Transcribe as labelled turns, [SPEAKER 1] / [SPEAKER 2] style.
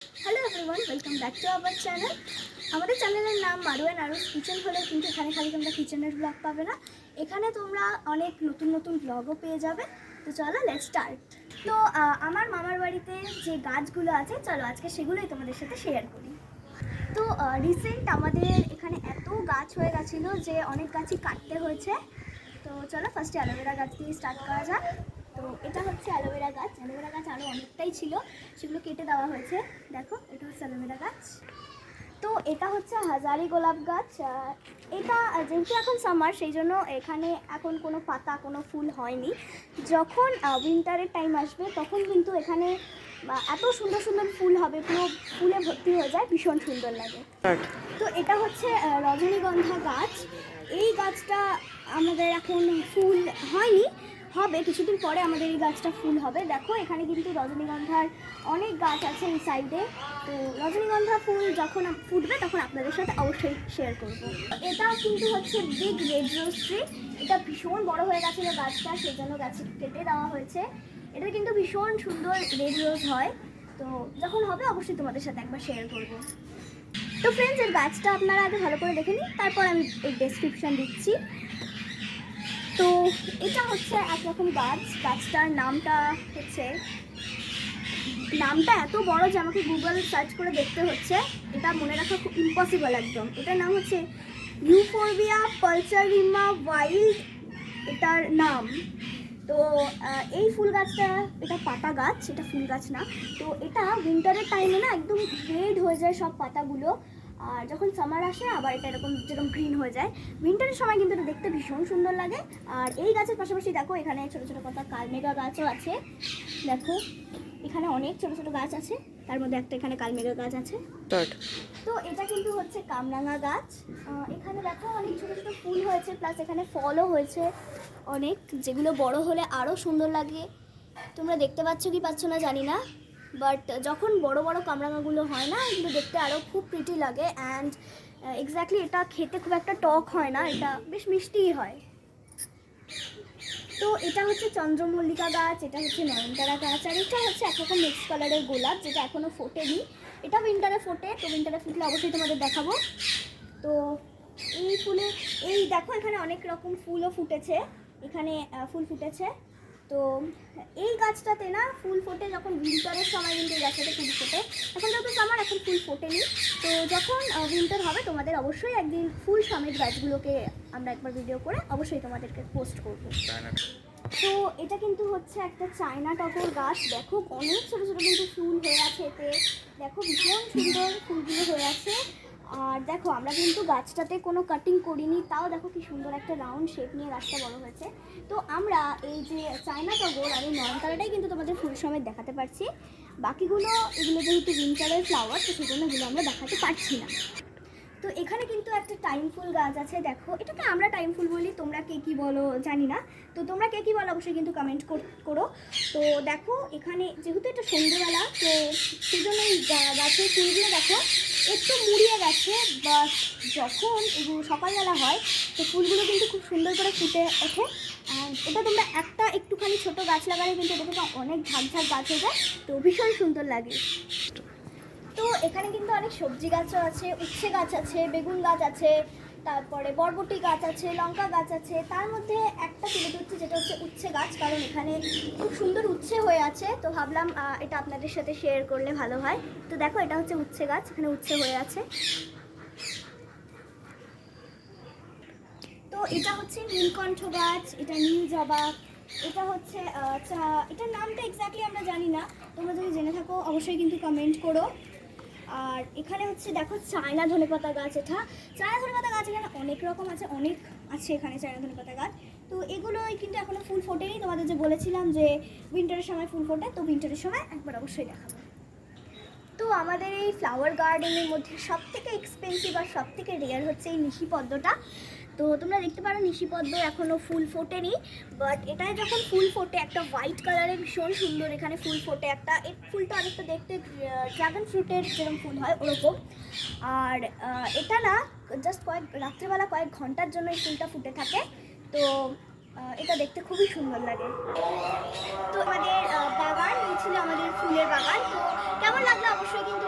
[SPEAKER 1] Hello everyone, welcome back to our channel. আমাদের চ্যানেলের নাম মারু অ্যান্ড আরুস কিচেন হলেও কিন্তু এখানে খালি তোমরা কিচেনের ব্লগ পাবে না, এখানে তোমরা অনেক নতুন নতুন ব্লগও পেয়ে যাবে। তো চলো লেটস স্টার্ট। তো আমার মামার বাড়িতে যে গাছগুলো আছে, চলো আজকে সেগুলোই তোমাদের সাথে শেয়ার করি। তো রিসেন্ট আমাদের এখানে এত গাছ হয়ে গেছিলো যে অনেক গাছই কাটতে হয়েছে। তো চলো ফার্স্টে অ্যালোভেরা গাছ দিয়ে স্টার্ট করা যাক। তো এটা হচ্ছে অ্যালোভেরা গাছ আরও অনেকটাই ছিল, সেগুলো কেটে দেওয়া হয়েছে। দেখো এটা হচ্ছে অ্যালোভেরা গাছ। তো এটা হচ্ছে হাজারি গোলাপ গাছ। এটা যেহেতু এখন সামার, সেই জন্য এখানে এখন কোনো পাতা কোনো ফুল হয়নি। যখন উইন্টারের টাইম আসবে তখন কিন্তু এখানে এত সুন্দর সুন্দর ফুল হবে, পুরো ফুলে ভর্তি হয়ে যায়, ভীষণ সুন্দর লাগে। তো এটা হচ্ছে রজনীগন্ধা গাছ। এই গাছটা আমাদের এখন ফুল হয়নি, হবে কিছুদিন পরে আমাদের এই গাছটা ফুল হবে। দেখো এখানে কিন্তু রজনীগন্ধার অনেক গাছ আছে এই সাইডে। তো রজনীগন্ধা ফুল যখন ফুটবে তখন আপনাদের সাথে অবশ্যই শেয়ার করব। এটা কিন্তু হচ্ছে বিগ রেড রোজ ট্রি। এটা ভীষণ বড় হয়ে গেছিলো গাছটা, সেই জন্য গাছে কেটে দেওয়া হয়েছে। এটা কিন্তু ভীষণ সুন্দর রেড রোজ হয়। তো যখন হবে অবশ্যই তোমাদের সাথে একবার শেয়ার করব। তো ফ্রেন্ডস, এর গাছটা আপনারা আগে ভালো করে দেখে নিন, তারপর আমি এই ডেসক্রিপশান দিচ্ছি। তো এটা হচ্ছে একরকম গাছ। গাছটার নামটা এত বড় যে আমাকে গুগল সার্চ করে দেখতে হচ্ছে। এটা মনে রাখা খুব ইম্পসিবল একদম। এটার নাম হচ্ছে ইউফোরবিয়া পালচারিমা ওয়াইল্ড, এটার নাম। তো এই ফুল গাছটা, এটা পাতা গাছ, এটা ফুল গাছ না। তো এটা উইন্টারের টাইমে না একদম রেড হয়ে যায় সব পাতাগুলো, আর যখন সামার আসে আবার এটা এরকম যেরকম গ্রিন হয়ে যায়। উইন্টারের সময় কিন্তু এটা দেখতে ভীষণ সুন্দর লাগে। আর এই গাছের পাশাপাশি দেখো এখানে ছোটো ছোটো কত কালমেঘা গাছও আছে। দেখো এখানে অনেক ছোটো ছোটো গাছ আছে, তার মধ্যে একটা এখানে কালমেঘা গাছ আছে। তো এটা কিন্তু হচ্ছে কামরাঙা গাছ। এখানে দেখো অনেক ছোটো ছোটো ফুল হয়েছে, প্লাস এখানে ফলও হয়েছে অনেক, যেগুলো বড় হলে আরও সুন্দর লাগে। তোমরা দেখতে পাচ্ছ কি পাচ্ছ না জানি না, বাট যখন বড় বড় কামরাঙাগুলো হয় না, এগুলো দেখতে আরও খুব প্রিটি লাগে। অ্যান্ড এক্স্যাক্টলি এটা খেতে খুব একটা টক হয় না, এটা বেশ মিষ্টিই হয়। তো এটা হচ্ছে চন্দ্রমল্লিকা গাছ, এটা হচ্ছে নয়নতারা গাছ, আর এটা হচ্ছে একরকম মিক্স কালারের গোলাপ, যেটা এখনও ফোটেনি। এটা উইন্টারে ফোটে, তো উইন্টারে ফুটলে অবশ্যই তোমাদের দেখাবো। তো এই দেখো এখানে অনেক রকম ফুলও ফুটেছে, এখানে ফুল ফুটেছে। তো এই গাছটাতে না ফুল ফোটে যখন উইন্টারের সময়, কিন্তু এই গাছটাতে ফুল ফোটে। এখন যেহেতু সামার, এখন ফুল ফোটেনি। তো যখন উইন্টার হবে তোমাদের অবশ্যই একদিন ফুল সমেত গাছগুলোকে আমরা একবার ভিডিও করে অবশ্যই তোমাদেরকে পোস্ট করবো। তো এটা কিন্তু হচ্ছে একটা চায়না টগর গাছ। দেখো অনেক ছোটো ছোটো কিন্তু ফুল হয়ে আছে এতে, দেখো ভীষণ সুন্দর ফুলগুলো হয়ে আছে। আর দেখো আমরা কিন্তু গাছটাতে কোনো কাটিং করিনি, তাও দেখো কি সুন্দর একটা রাউন্ড শেপ নিয়ে গাছটা বড় হয়েছে। তো আমরা এই যে চায়না টগর আর এই নয়নতারাটাই কিন্তু তোমাদের ফুল সমেত দেখাতে পারছি। বাকিগুলো এগুলো যেহেতু উইন্টারের ফ্লাওয়ার, তো সেজন্য এগুলো আমরা দেখাতে পারছি না। তো এখানে কিন্তু একটা টাইম ফুল গাছ আছে। দেখো এটাকে আমরা টাইম ফুল বলি, তোমরা কে কী বলো জানি না। তো তোমরা কে কী বলো অবশ্যই কিন্তু কমেন্ট করো। তো দেখো এখানে যেহেতু এটা সন্ধ্যেবেলা, তো সেই জন্য এই গাছের ফুলগুলো দেখো একটু মুড়িয়ে গেছে, বাট যখন এগুলো সকালবেলা হয় তো ফুলগুলো কিন্তু খুব সুন্দর করে ফুটে ওঠে। আর এটা তোমরা একটা একটুখানি ছোটো গাছ লাগালে কিন্তু এটা থেকে অনেক ঝাঁক ঝাঁক গাছ হয়ে যায়, তো ভীষণ সুন্দর লাগে। তো এখানে কিন্তু অনেক সবজি গাছও আছে, উচ্ছে গাছ আছে, বেগুন গাছ আছে, তারপরে বরবটি গাছ আছে, লঙ্কা গাছ আছে। তার মধ্যে একটা তুলে ধরছি যেটা হচ্ছে উচ্ছে গাছ, কারণ এখানে খুব সুন্দর উচ্ছে হয়ে আছে। তো ভাবলাম এটা আপনাদের সাথে শেয়ার করলে ভালো হয়। তো দেখো এটা হচ্ছে উচ্ছে গাছ, এখানে উচ্ছে হয়ে আছে। তো এটা হচ্ছে নীলকণ্ঠ গাছ, এটা নীল জবা। এটা হচ্ছে এটার নামটা এক্স্যাক্টলি আমরা জানি না, তোমরা যদি জেনে থাকো অবশ্যই কিন্তু কমেন্ট করো। আর এখানে হচ্ছে দেখো চায়না ধনেপাতা গাছ। এটা চায়না ধনেপাতা গাছ এখানে অনেক রকম আছে, অনেক আছে এখানে চায়না ধনেপাতা গাছ। তো এগুলোই কিন্তু এখনও ফুল ফোটেনি, তোমাদের যে বলেছিলাম যে উইন্টারের সময় ফুল ফোটে, তো উইন্টারের সময় একবার অবশ্যই দেখাবো। তো আমাদের এই ফ্লাওয়ার গার্ডেনের মধ্যে সবথেকে এক্সপেন্সিভ আর সবথেকে রেয়ার হচ্ছে এই নিশিপদ্মটা। তো তোমরা দেখতে পারো নিশিপদ্ম এখনও ফুল ফোটেনি, বাট এটায় যখন ফুল ফোটে একটা হোয়াইট কালারের ভীষণ সুন্দর এখানে ফুল ফোটে। এই ফুলটা অনেকটা দেখতে ড্রাগন ফ্রুটের যেরকম ফুল হয় ওরকম। আর এটা না জাস্ট রাত্রেবেলা কয়েক ঘন্টার জন্য এই ফুলটা ফুটে থাকে। তো এটা দেখতে খুবই সুন্দর লাগে। তো আমাদের বাগান এই ছিল আমাদের ফুলের বাগান। তো কেমন লাগলো অবশ্যই কিন্তু